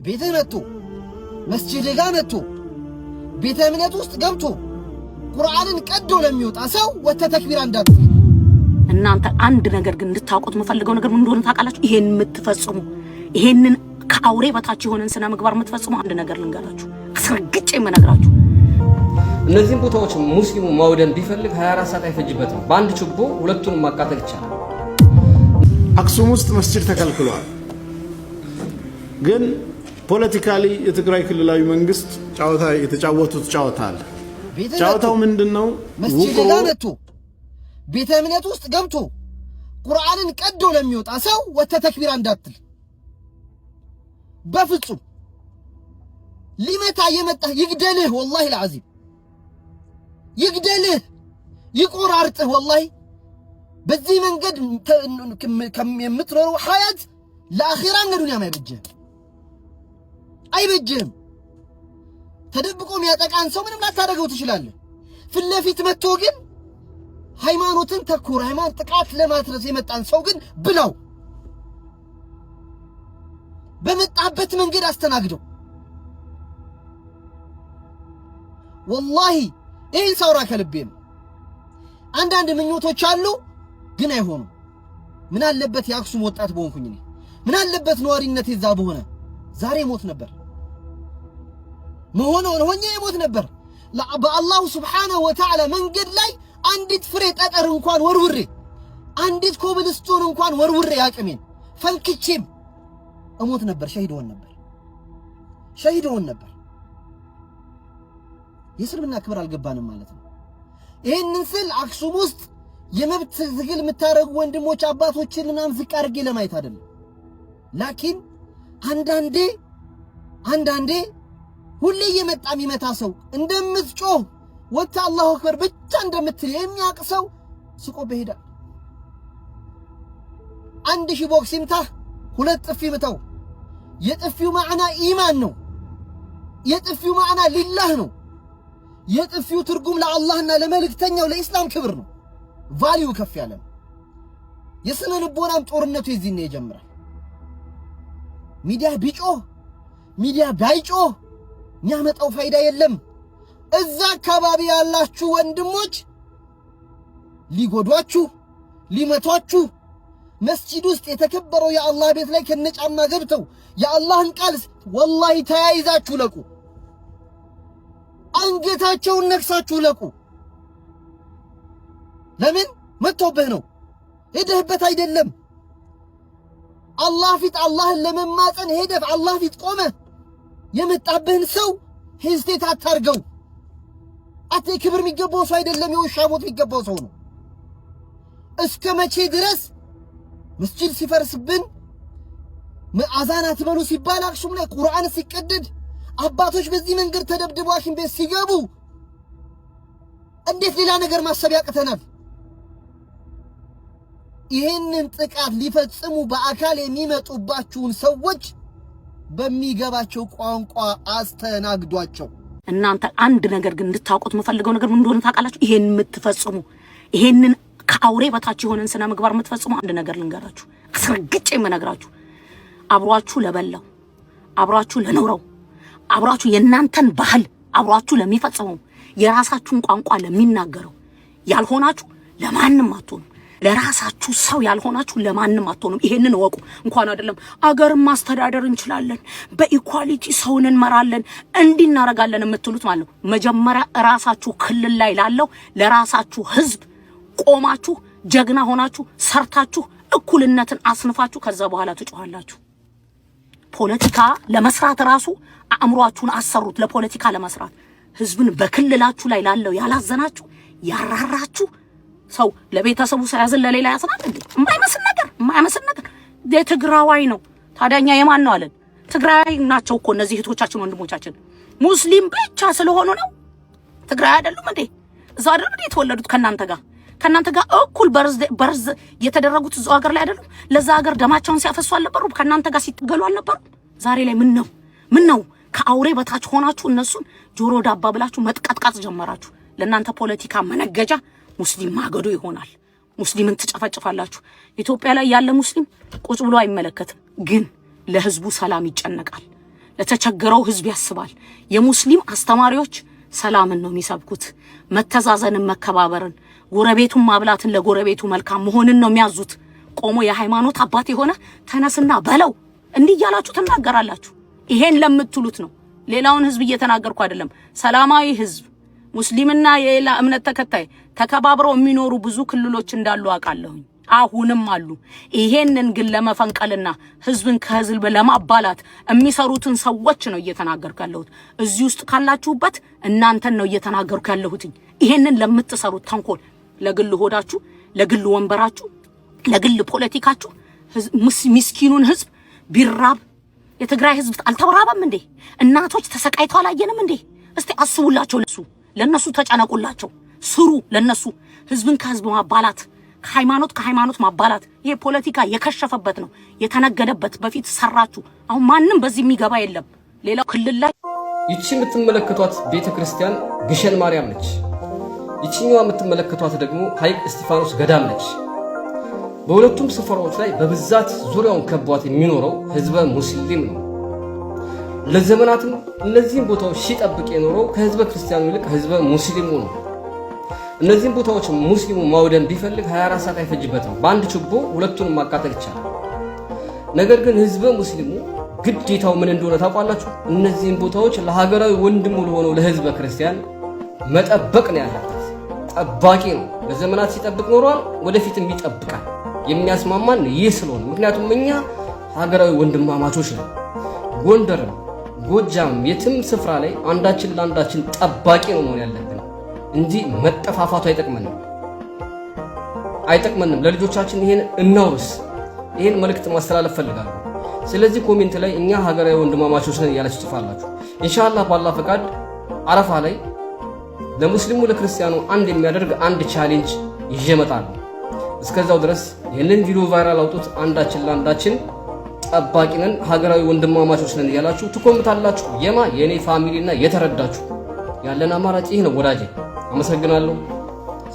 ቤተ መጥቶ መስጂድ ጋር መጥቶ ቤተ እምነት ውስጥ ገብቶ ቁርአንን ቀዶ ለሚወጣ ሰው ወተ ተክቢራ እንዳትል። እናንተ አንድ ነገር ግን እንድታውቁት የምፈልገው ነገር ምን እንደሆነ ታውቃላችሁ? ይሄን የምትፈጽሙ ይሄንን ከአውሬ በታች የሆነን ስነ ምግባር የምትፈጽሙ አንድ ነገር ልንገራችሁ፣ አስረግጬ የምነግራችሁ እነዚህን ቦታዎች ሙስሊሙ ማውደም ቢፈልግ 24 ሰዓት አይፈጅበትም። በአንድ ችቦ ሁለቱንም ማቃጠል ይቻላል። አክሱም ውስጥ መስጂድ ተከልክሏል። ግን ፖለቲካሊ የትግራይ ክልላዊ መንግስት ጫወታ የተጫወቱት ጫወታ አለ። ጫወታው ምንድነው? መስጂድ ጋር መጥቶ ቤተ እምነት ውስጥ ገብቶ ቁርአንን ቀዶ ለሚወጣ ሰው ወተ ተክቢራ እንዳትል። በፍጹም ሊመታ የመጣ ይግደልህ፣ ወላሂ العظيم ይግደልህ፣ ይቆራርጥህ። ወላሂ በዚህ መንገድ የምትኖረው ሐያት ለአኺራ ለዱንያ አይበጅህም። ተደብቆ የሚያጠቃን ሰው ምንም ላታደርገው ትችላለህ። ፊት ለፊት መጥቶ ግን ሃይማኖትን ተኩር ሃይማኖት ጥቃት ለማድረስ የመጣን ሰው ግን ብለው በመጣበት መንገድ አስተናግደው። ወላሂ ይህን ሰውራ ከልቤ ነው። አንዳንድ ምኞቶች አሉ ግን አይሆኑም። ምን አለበት የአክሱም ወጣት በሆንኩኝ እኔ፣ ምን አለበት ነዋሪነት የዛ በሆነ ዛሬ ሞት ነበር መሆነው ሆኜ ሞት ነበር። በአላሁ ሱብሓነሁ ወተዓላ መንገድ ላይ አንዲት ፍሬ ጠጠር እንኳን ወርውሬ አንዲት ኮብልስቶን እንኳን ወርውሬ አቅሜን ፈንክቼም እሞት ነበር። ሸሂድ ሆን ነበር። የእስልምና ክብር አልገባንም ማለት ነው። ይህንን ስል አክሱም ውስጥ የመብት ትግል የምታደርጉ ወንድሞች አባቶችን ምናምን ዝቅ አድርጌ ለማየት አይደለም። ላኪን አንዳንዴ ሁሌ የመጣ የሚመታ ሰው እንደምትጮህ ወታ አላሁ አክበር ብቻ እንደምትል የሚያውቅ ሰው ስቆ በሄዳል። 1000 ቦክስ ይምታህ 2 ጥፊ ምታው። የጥፊው ማዕና ኢማን ነው። የጥፊው ማዕና ሊላህ ነው። የጥፊው ትርጉም ለአላህና ለመልእክተኛው ለኢስላም ክብር ነው። ቫልዩ ከፍ ያለ ነው። የስነ ልቦናም ጦርነቱ የዚህን ይጀምራል። ሚዲያ ቢጮህ ሚዲያ ባይጮህ የሚያመጣው ፋይዳ የለም። እዛ አካባቢ ያላችሁ ወንድሞች ሊጎዷችሁ ሊመቷችሁ መስጂድ ውስጥ የተከበረው የአላህ ቤት ላይ ከነጫማ ገብተው የአላህን ቃል ወላሂ ተያይዛችሁ ለቁ። አንገታቸውን ነክሳችሁ ለቁ። ለምን መጥቶብህ ነው? ሄደህበት አይደለም። አላህ ፊት አላህን ለመማፀን ሄደህ አላህ ፊት ቆመ የመጣብህን ሰው ሄስቴት አታርገው። አቴ ክብር የሚገባው ሰው አይደለም፣ የውሻ ሞት የሚገባው ሰው ነው። እስከ መቼ ድረስ መስጂድ ሲፈርስብን አዛን አትበሉ ሲባል አክሱም ላይ ቁርአን ሲቀደድ አባቶች በዚህ መንገድ ተደብድበው ሐኪም ቤት ሲገቡ እንዴት ሌላ ነገር ማሰብ ያቅተናል? ይህንን ጥቃት ሊፈጽሙ በአካል የሚመጡባችሁን ሰዎች በሚገባቸው ቋንቋ አስተናግዷቸው። እናንተ አንድ ነገር ግን እንድታውቁት የምፈልገው ነገር ምን እንደሆነ ታውቃላችሁ? ይሄን የምትፈጽሙ ይሄንን ከአውሬ በታች የሆነን ስነ ምግባር የምትፈጽሙ አንድ ነገር ልንገራችሁ፣ አስረግጬ የምነግራችሁ አብሯችሁ ለበላው አብሯችሁ ለኖረው አብሯችሁ የእናንተን ባህል አብሯችሁ ለሚፈጽመው የራሳችሁን ቋንቋ ለሚናገረው ያልሆናችሁ ለማንም አትሆኑ። ለራሳችሁ ሰው ያልሆናችሁ ለማንም አትሆኑም። ይሄንን ወቁ። እንኳን አይደለም አገርን ማስተዳደር እንችላለን፣ በኢኳሊቲ ሰውን እንመራለን፣ እንዲናረጋለን የምትሉት ማለት ነው። መጀመሪያ ራሳችሁ ክልል ላይ ላለው ለራሳችሁ ህዝብ ቆማችሁ ጀግና ሆናችሁ ሰርታችሁ እኩልነትን አስንፋችሁ ከዛ በኋላ ትጮሃላችሁ። ፖለቲካ ለመስራት ራሱ አእምሯችሁን አሰሩት። ለፖለቲካ ለመስራት ህዝብን በክልላችሁ ላይ ላለው ያላዘናችሁ ያራራችሁ ሰው ለቤተሰቡ ሳያዝን ለሌላ ያዝናል እንዴ? የማይመስል ነገር የትግራዋይ ነው። ታዲያኛ የማን ነው አለን? ትግራይ ናቸው እኮ እነዚህ እህቶቻችን ወንድሞቻችን። ሙስሊም ብቻ ስለሆኑ ነው ትግራይ አይደሉም እንዴ? እዛ አይደለም እንዴ የተወለዱት? ከናንተ ጋር እኩል በርዝ የተደረጉት እዛው ሀገር ላይ አይደሉም? ለዛ ሀገር ደማቸውን ሲያፈሱ አልነበሩም? ከናንተ ጋር ሲተገሉ አልነበሩም? ዛሬ ላይ ምን ነው ከአውሬ በታች ሆናችሁ እነሱን ጆሮ ዳባ ብላችሁ መጥቀጥቃጥ ጀመራችሁ። ለናንተ ፖለቲካ መነገጃ ሙስሊም ማገዶ ይሆናል። ሙስሊምን ትጨፈጭፋላችሁ። ኢትዮጵያ ላይ ያለ ሙስሊም ቁጭ ብሎ አይመለከትም፣ ግን ለህዝቡ ሰላም ይጨነቃል። ለተቸገረው ህዝብ ያስባል። የሙስሊም አስተማሪዎች ሰላምን ነው የሚሰብኩት፣ መተዛዘንን፣ መከባበርን፣ ጎረቤቱን ማብላትን፣ ለጎረቤቱ መልካም መሆንን ነው የሚያዙት። ቆሞ የሃይማኖት አባት የሆነ ተነስና በለው እንዲህ እያላችሁ ትናገራላችሁ። ይሄን ለምትሉት ነው። ሌላውን ህዝብ እየተናገርኩ አይደለም። ሰላማዊ ህዝብ ሙስሊምና የሌላ እምነት ተከታይ ተከባብረው የሚኖሩ ብዙ ክልሎች እንዳሉ አውቃለሁኝ፣ አሁንም አሉ። ይሄንን ግን ለመፈንቀልና ህዝብን ከህዝብ ለማባላት የሚሰሩትን ሰዎች ነው እየተናገርኩ ያለሁት። እዚህ ውስጥ ካላችሁበት እናንተን ነው እየተናገርኩ ያለሁት። ይሄንን ለምትሰሩት ተንኮል፣ ለግል ሆዳችሁ፣ ለግል ወንበራችሁ፣ ለግል ፖለቲካችሁ ምስኪኑን ህዝብ ቢራብ የትግራይ ህዝብ አልተራበም እንዴ? እናቶች ተሰቃይተው አላየንም እንዴ? እስቲ አስቡላቸው። ለነሱ ተጨነቁላቸው፣ ስሩ ለነሱ። ህዝብን ከህዝብ ማባላት፣ ከሃይማኖት ማባላት ይሄ ፖለቲካ የከሸፈበት ነው፣ የተነገደበት። በፊት ሰራችሁ፣ አሁን ማንም በዚህ የሚገባ የለም። ሌላው ክልል ላይ ይቺ የምትመለከቷት ቤተክርስቲያን ግሸን ማርያም ነች። ይቺኛዋ የምትመለከቷት ደግሞ ሐይቅ እስጢፋኖስ ገዳም ነች። በሁለቱም ስፍራዎች ላይ በብዛት ዙሪያውን ከቧት የሚኖረው ህዝበ ሙስሊም ነው። ለዘመናትም እነዚህን ቦታዎች ሲጠብቅ የኖረው ከህዝበ ክርስቲያኑ ይልቅ ህዝበ ሙስሊሙ ነው። እነዚህን ቦታዎች ሙስሊሙ ማውደም ቢፈልግ 24 ሰዓት አይፈጅበትም። በአንድ ችቦ ሁለቱንም ማቃጠል ይቻላል። ነገር ግን ህዝበ ሙስሊሙ ግዴታው ምን እንደሆነ ታውቃላችሁ? እነዚህን ቦታዎች ለሀገራዊ ወንድሙ ለሆነው ለህዝበ ክርስቲያን መጠበቅ ነው ያለበት። ጠባቂ ነው። ለዘመናት ሲጠብቅ ኖሯል፣ ወደፊትም ይጠብቃል። የሚያስማማን ይህ ስለሆነ፣ ምክንያቱም እኛ ሀገራዊ ወንድማማቾች ነው። ጎንደርም ጎጃም የትም ስፍራ ላይ አንዳችን ለአንዳችን ጠባቂ ነው መሆን ያለብን እንጂ መጠፋፋቱ አይጠቅመንም። ለልጆቻችን ይሄን እናውርስ። ይሄን መልእክት ማስተላለፍ ፈልጋለሁ። ስለዚህ ኮሜንት ላይ እኛ ሀገራዊ ወንድማማቾች ነን እያላችሁ ጽፋላችሁ። ኢንሻአላህ በአላህ ፈቃድ አረፋ ላይ ለሙስሊሙ ለክርስቲያኑ አንድ የሚያደርግ አንድ ቻሌንጅ ይዤ እመጣለሁ። እስከዛው ድረስ ይህንን ቪዲዮ ቫይራል አውጡት። አንዳችን ለአንዳችን ጠባቂ ነን፣ ሀገራዊ ወንድማማቾች ነን እያላችሁ ትኮምታላችሁ። የኔ ፋሚሊና የተረዳችሁ ያለን አማራጭ ይህ ነው ወዳጄ። አመሰግናለሁ።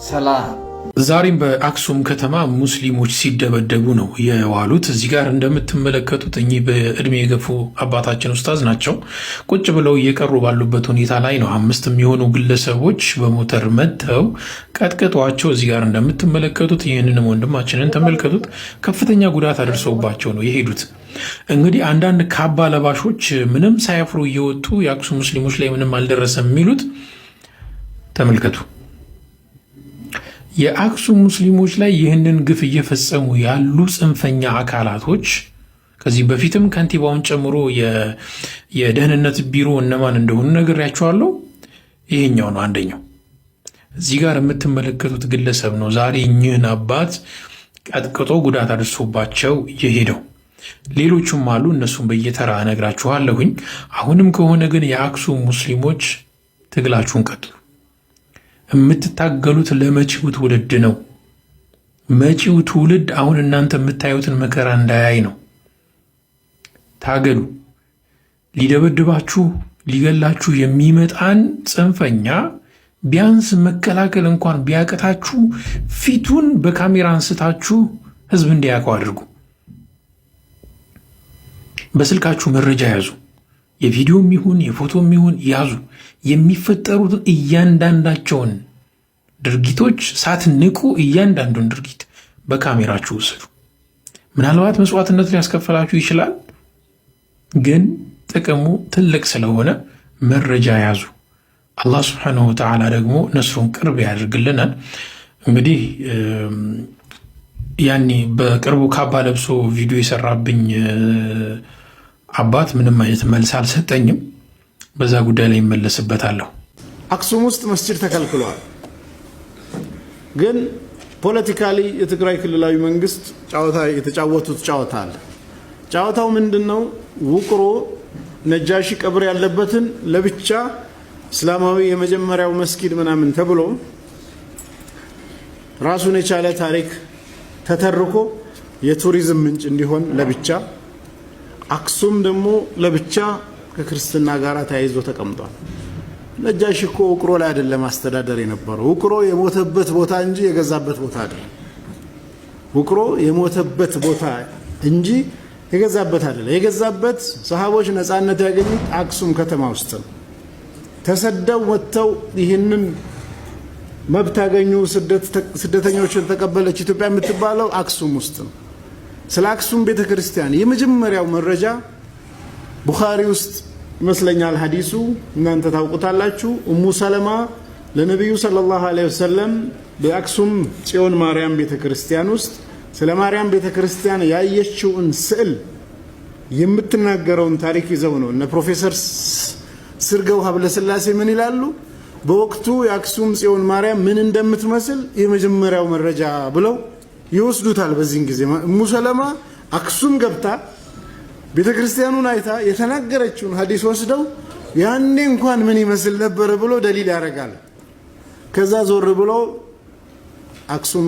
ሰላም። ዛሬም በአክሱም ከተማ ሙስሊሞች ሲደበደቡ ነው የዋሉት። እዚህ ጋር እንደምትመለከቱት እኚህ በእድሜ የገፉ አባታችን ኡስታዝ ናቸው። ቁጭ ብለው እየቀሩ ባሉበት ሁኔታ ላይ ነው 5 የሚሆኑ ግለሰቦች በሞተር መጥተው ቀጥቅጧቸው። እዚህ ጋር እንደምትመለከቱት ይህንንም ወንድማችንን ተመልከቱት። ከፍተኛ ጉዳት አድርሰውባቸው ነው የሄዱት። እንግዲህ አንዳንድ ካባ ለባሾች ምንም ሳያፍሩ እየወጡ የአክሱም ሙስሊሞች ላይ ምንም አልደረሰም የሚሉት ተመልከቱ። የአክሱም ሙስሊሞች ላይ ይህንን ግፍ እየፈጸሙ ያሉ ጽንፈኛ አካላቶች ከዚህ በፊትም ከንቲባውን ጨምሮ የደህንነት ቢሮ እነማን እንደሆኑ ነግሬያቸዋለሁ። ይሄኛው ነው አንደኛው። እዚህ ጋር የምትመለከቱት ግለሰብ ነው ዛሬ እኚህን አባት ቀጥቅጦ ጉዳት አድርሶባቸው የሄደው። ሌሎቹም አሉ፣ እነሱም በየተራ እነግራችኋለሁኝ። አሁንም ከሆነ ግን የአክሱም ሙስሊሞች ትግላችሁን ቀጥሉ። የምትታገሉት ለመጪው ትውልድ ነው። መጪው ትውልድ አሁን እናንተ የምታዩትን መከራ እንዳያይ ነው። ታገሉ። ሊደበድባችሁ ሊገላችሁ የሚመጣን ጽንፈኛ ቢያንስ መከላከል እንኳን ቢያቅታችሁ ፊቱን በካሜራ አንስታችሁ ህዝብ እንዲያውቀው አድርጉ። በስልካችሁ መረጃ ያዙ። የቪዲዮም ይሁን የፎቶም ይሁን ያዙ። የሚፈጠሩት እያንዳንዳቸውን ድርጊቶች ሳትንቁ እያንዳንዱን ድርጊት በካሜራችሁ ወስዱ። ምናልባት መስዋዕትነት ሊያስከፈላችሁ ይችላል፣ ግን ጥቅሙ ትልቅ ስለሆነ መረጃ ያዙ። አላህ ሱብሓነሁ ወተዓላ ደግሞ ነስሩን ቅርብ ያደርግልናል። እንግዲህ ያኔ በቅርቡ ካባ ለብሶ ቪዲዮ የሰራብኝ አባት ምንም አይነት መልስ አልሰጠኝም። በዛ ጉዳይ ላይ ይመለስበታለሁ። አክሱም ውስጥ መስጂድ ተከልክሏል። ግን ፖለቲካሊ የትግራይ ክልላዊ መንግስት ጫወታ የተጫወቱት ጫወታ አለ። ጫወታው ምንድነው? ውቅሮ ነጃሺ ቀብር ያለበትን ለብቻ እስላማዊ የመጀመሪያው መስጊድ ምናምን ተብሎ ራሱን የቻለ ታሪክ ተተርኮ የቱሪዝም ምንጭ እንዲሆን ለብቻ፣ አክሱም ደግሞ ለብቻ ከክርስትና ጋር ተያይዞ ተቀምጧል። ነጃሺ እኮ ውቅሮ ላይ አይደለም አስተዳደር የነበረው። ውቅሮ የሞተበት ቦታ እንጂ የገዛበት ቦታ አይደለም። ውቅሮ የሞተበት ቦታ እንጂ የገዛበት አይደለም። የገዛበት ሰሃቦች ነፃነት ያገኙት አክሱም ከተማ ውስጥ ነው። ተሰደው ወጥተው ይህንን መብት ያገኙ ስደተኞችን ተቀበለች ኢትዮጵያ የምትባለው አክሱም ውስጥ ነው። ስለ አክሱም ቤተክርስቲያን የመጀመሪያው መረጃ ቡኻሪ ውስጥ ይመስለኛል ሐዲሱ እናንተ ታውቁታላችሁ። ኡሙ ሰለማ ለነብዩ ሰለላሁ ዐለይሂ ወሰለም በአክሱም ጽዮን ማርያም ቤተክርስቲያን ውስጥ ስለ ማርያም ቤተክርስቲያን ያየችውን ስዕል የምትናገረውን ታሪክ ይዘው ነው እነ ፕሮፌሰር ስርገው ሀብለ ስላሴ ምን ይላሉ? በወቅቱ የአክሱም ጽዮን ማርያም ምን እንደምትመስል የመጀመሪያው መረጃ ብለው ይወስዱታል። በዚህን ጊዜ ኡሙ ሰለማ አክሱም ገብታ ቤተክርስቲያኑን አይታ የተናገረችውን ሐዲስ ወስደው ያኔ እንኳን ምን ይመስል ነበር ብሎ ደሊል ያደርጋል። ከዛ ዞር ብሎ አክሱም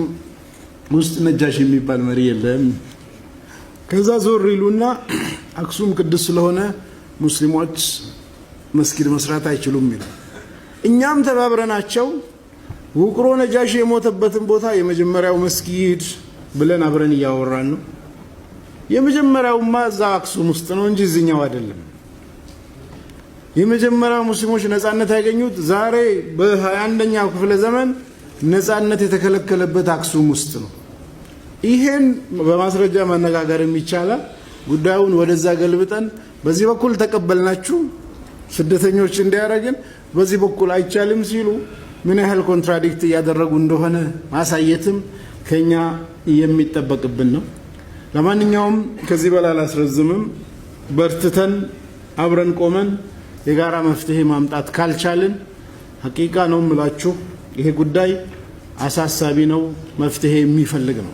ውስጥ ነጃሽ የሚባል መሪ የለም። ከዛ ዞር ይሉና አክሱም ቅዱስ ስለሆነ ሙስሊሞች መስጊድ መስራት አይችሉም ይላል። እኛም ተባብረናቸው ውቅሮ ነጃሽ የሞተበትን ቦታ የመጀመሪያው መስጊድ ብለን አብረን እያወራን ነው። የመጀመሪያውማ እዛ አክሱም ውስጥ ነው እንጂ እዚህኛው አይደለም። የመጀመሪያው ሙስሊሞች ነፃነት ያገኙት ዛሬ በ21ኛው ክፍለ ዘመን ነፃነት የተከለከለበት አክሱም ውስጥ ነው። ይሄን በማስረጃ ማነጋገር የሚቻላል። ጉዳዩን ወደዛ ገልብጠን በዚህ በኩል ተቀበልናችሁ ስደተኞች እንዲያረጋግን በዚህ በኩል አይቻልም ሲሉ ምን ያህል ኮንትራዲክት ያደረጉ እንደሆነ ማሳየትም ከኛ የሚጠበቅብን ነው። ለማንኛውም ከዚህ በላይ አላስረዝምም። በርትተን አብረን ቆመን የጋራ መፍትሄ ማምጣት ካልቻልን ሐቂቃ ነው የምላችሁ ይሄ ጉዳይ አሳሳቢ ነው፣ መፍትሄ የሚፈልግ ነው።